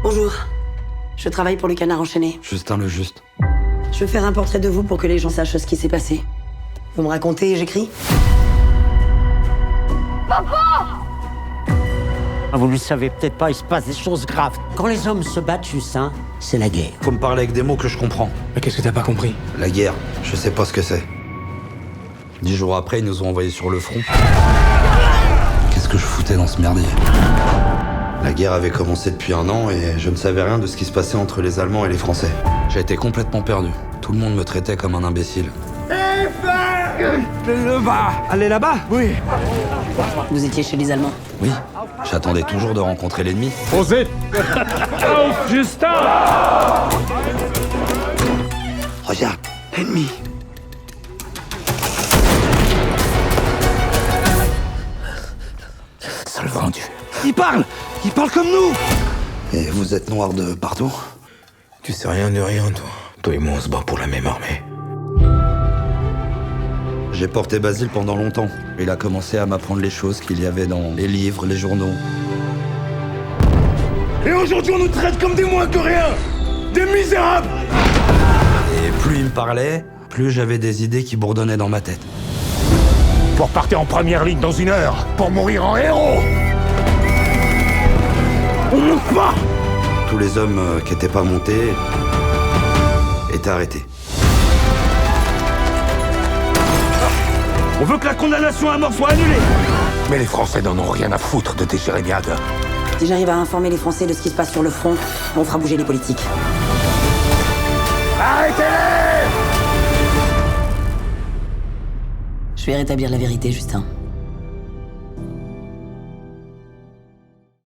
Bonjour. Je travaille pour le Canard enchaîné. Justin le Juste. Je veux faire un portrait de vous pour que les gens sachent ce qui s'est passé. Vous me racontez et j'écris? Vous le savez peut-être pas, il se passe des choses graves. Quand les hommes se battent, Justin, c'est la guerre. Faut me parler avec des mots que je comprends. Mais qu'est-ce que t'as pas compris? La guerre, je sais pas ce que c'est. 10 jours après, ils nous ont envoyés sur le front. Qu'est-ce que je foutais dans ce merdier? La guerre avait commencé depuis 1 an et je ne savais rien de ce qui se passait entre les Allemands et les Français. J'ai été complètement perdu. Tout le monde me traitait comme un imbécile. Le bas. Allez là-bas? Oui. Vous étiez chez les Allemands. Oui, j'attendais toujours de rencontrer l'ennemi. Osez. Justin. Regarde, l'ennemi. Sale vendu. Il parle comme nous. Et vous êtes noir de partout? Tu sais rien de rien, toi. Toi et moi, on se bat pour la même armée. J'ai porté Basile pendant longtemps. Il a commencé à m'apprendre les choses qu'il y avait dans les livres, les journaux. Et aujourd'hui, on nous traite comme des moins que rien. Des misérables. Et plus il me parlait, plus j'avais des idées qui bourdonnaient dans ma tête. Pour partir en première ligne dans 1 heure. Pour mourir en héros. On monte pas. Tous les hommes qui étaient pas montés étaient arrêtés. On veut que la condamnation à mort soit annulée. Mais les Français n'en ont rien à foutre de tes jérémiades. Si j'arrive à informer les Français de ce qui se passe sur le front, on fera bouger les politiques. Arrêtez-les! Je vais rétablir la vérité, Justin.